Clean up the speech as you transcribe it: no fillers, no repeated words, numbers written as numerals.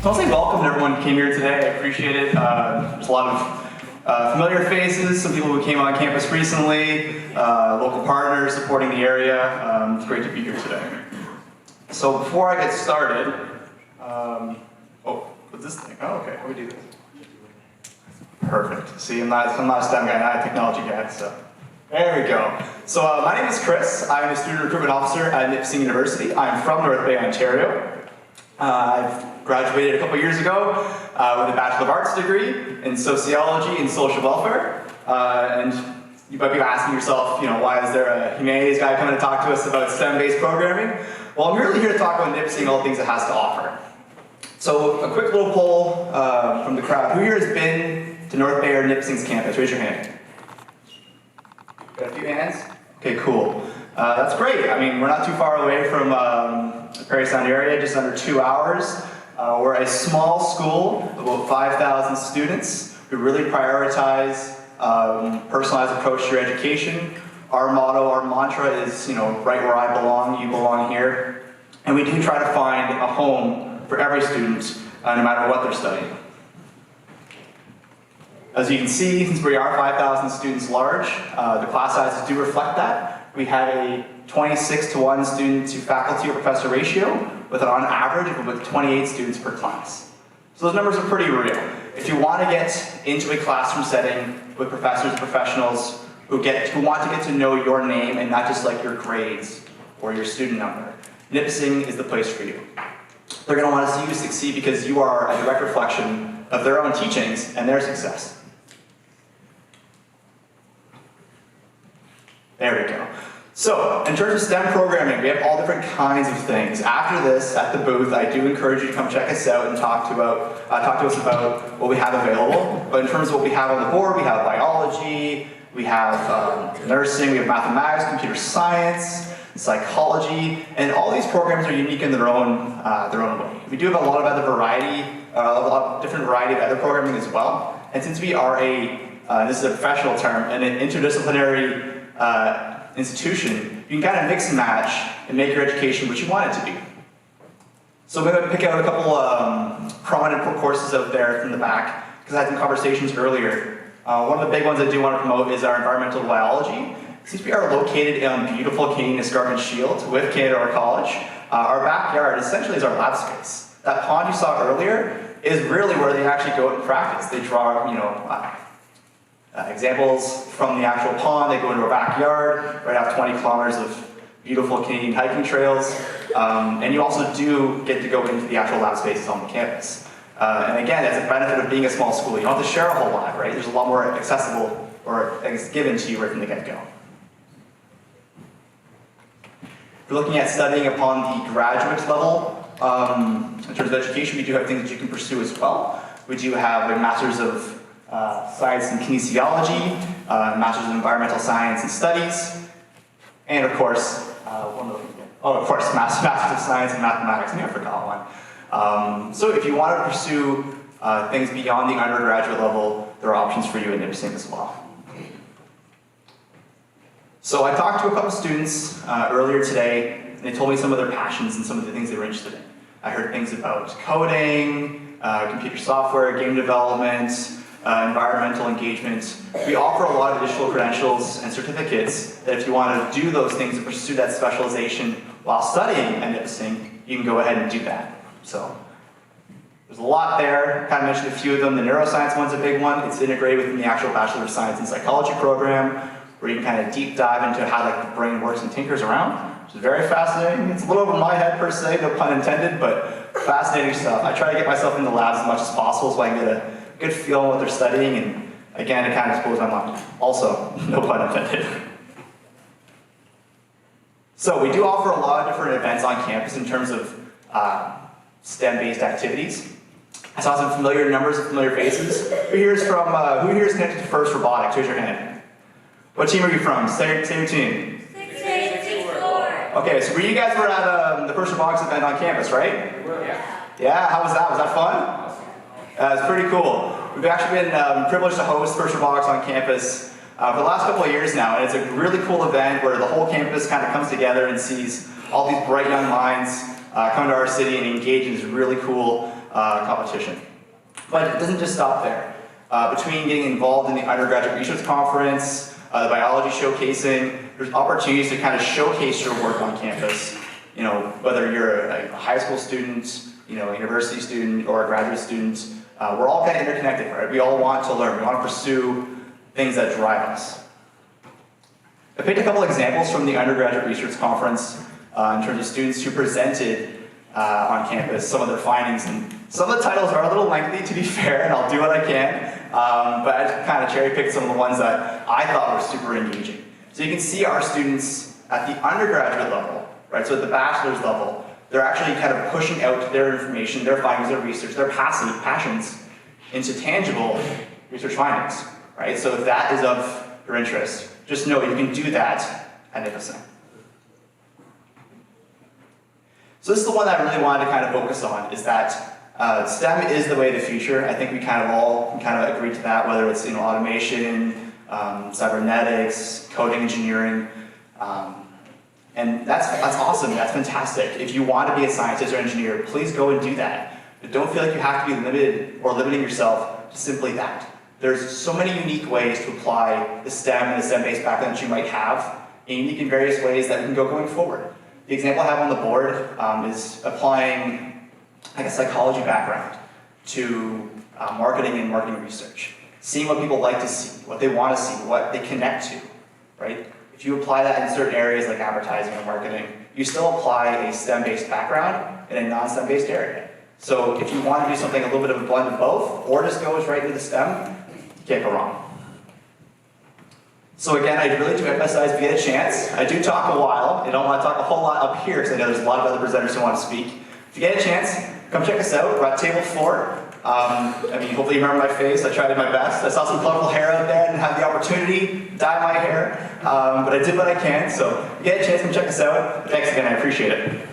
So I'll say welcome to everyone who came here today. I appreciate it. There's a lot of familiar faces, some people who came on campus recently, local partners supporting the area. It's great to be here today. So before I get started, what's this thing? Oh, okay, how do we do this? Perfect. See, I'm not a STEM guy, not a technology guy, so there we go. So my name is Chris. I'm a student recruitment officer at Nipissing University. I'm from North Bay, Ontario. I've graduated a couple years ago with a Bachelor of Arts degree in Sociology and Social Welfare. And you might be asking yourself, why is there a humanities guy coming to talk to us about STEM-based programming? Well, I'm really here to talk about Nipissing and all the things it has to offer. So a quick little poll from the crowd. Who here has been to North Bay or Nipissing's campus? Raise your hand. Got a few hands? Okay, cool. That's great. I mean, we're not too far away from the Prairie Sound area, just under 2 hours. We're a small school, about 5,000 students. We really prioritize personalized approach to your education. Our motto, our mantra is, right where I belong, you belong here. And we do try to find a home for every student, no matter what they're studying. As you can see, since we are 5,000 students large, the class sizes do reflect that. We have a 26-to-1 student to faculty or professor ratio, with an on average of about 28 students per class. So those numbers are pretty real. If you want to get into a classroom setting with professors and professionals who want to get to know your name and not just like your grades or your student number, Nipissing is the place for you. They're going to want to see you succeed because you are a direct reflection of their own teachings and their success. There we go. So, in terms of STEM programming, we have all different kinds of things. After this, at the booth, I do encourage you to come check us out and talk to us about what we have available. But in terms of what we have on the board, we have biology, we have nursing, we have mathematics, computer science, psychology, and all these programs are unique in their own way. We do have a lot of different variety of other programming as well. And since we are this is a professional term, an interdisciplinary institution, you can kind of mix and match and make your education what you want it to be. So I'm going to pick out a couple prominent courses out there from the back, because I had some conversations earlier. One of the big ones I do want to promote is our environmental biology. Since we are located in beautiful Canadian Escarpment Shield with Canada Our College, our backyard essentially is our lab space. That pond you saw earlier is really where they actually go out and practice. They draw, examples from the actual pond. They go into our backyard, right off 20 kilometers of beautiful Canadian hiking trails. And you also do get to go into the actual lab spaces on the campus. And again, that's a benefit of being a small school. You don't have to share a whole lot, right? There's a lot more accessible or given to you right from the get-go. If you're looking at studying upon the graduate level, in terms of education, we do have things that you can pursue as well. We do have a Master's of Science and Kinesiology, Master's of Environmental Science and Studies, and of course, Master's of Science and Mathematics. I forgot one. So if you want to pursue things beyond the undergraduate level, there are options for you in Nipissing as well. So I talked to a couple students earlier today, and they told me some of their passions and some of the things they were interested in. I heard things about coding, computer software, game development, environmental engagement. We offer a lot of additional credentials and certificates that if you want to do those things and pursue that specialization while studying at Nipissing, you can go ahead and do that. So there's a lot there. I kind of mentioned a few of them. The neuroscience one's a big one. It's integrated within the actual Bachelor of Science in Psychology program, where you can kind of deep dive into how the brain works and tinkers around, which is very fascinating. It's a little over my head per se, no pun intended, but fascinating stuff. I try to get myself in the labs as much as possible so I can get a good feel on what they're studying, and again, it kind of explodes my mind. Also, no pun intended. So we do offer a lot of different events on campus in terms of STEM-based activities. I saw some familiar numbers and familiar faces. Who here is connected to First Robotics? Raise your hand. What team are you from? Say your team. 684. Okay, so you guys were at the First Robotics event on campus, right? Yeah, how was that? Was that fun? It's pretty cool. We've actually been privileged to host First Robotics on campus for the last couple of years now, and it's a really cool event where the whole campus kind of comes together and sees all these bright young minds come to our city and engage in this really cool competition. But it doesn't just stop there. Between getting involved in the undergraduate research conference, the biology showcasing, there's opportunities to kind of showcase your work on campus. You know, whether you're a high school student, you know, a university student, or a graduate student, we're all kind of interconnected, right? We all want to learn. We want to pursue things that drive us. I picked a couple examples from the undergraduate research conference in terms of students who presented on campus, some of their findings, and some of the titles are a little lengthy, to be fair, and I'll do what I can, but I just kind of cherry-picked some of the ones that I thought were super engaging. So you can see our students at the undergraduate level, right, so at the bachelor's level, they're actually kind of pushing out their information, their findings, their research, their passions into tangible research findings, right? So if that is of your interest, just know you can do that at Nipissing. So this is the one that I really wanted to kind of focus on, is that STEM is the way of the future. I think we kind of all kind of agree to that, whether it's automation, cybernetics, coding engineering, and that's awesome, that's fantastic. If you want to be a scientist or engineer, please go and do that. But don't feel like you have to be limited or limiting yourself to simply that. There's so many unique ways to apply the STEM and the STEM-based background that you might have, and unique in various ways that we can go going forward. The example I have on the board is applying a psychology background to marketing and marketing research. Seeing what people like to see, what they want to see, what they connect to, right? If you apply that in certain areas like advertising or marketing, you still apply a STEM-based background in a non-STEM-based area. So if you want to do something a little bit of a blend of both, or just go right into the STEM, you can't go wrong. So again, I really do emphasize, if you get a chance, I do talk a while. I don't want to talk a whole lot up here because I know there's a lot of other presenters who want to speak. If you get a chance, come check us out. We're at table 4. Hopefully you remember my face. I tried my best. I saw some colorful hair out there and had the opportunity to dye my hair, but I did what I can. So if you get a chance, come check us out. Thanks again, I appreciate it.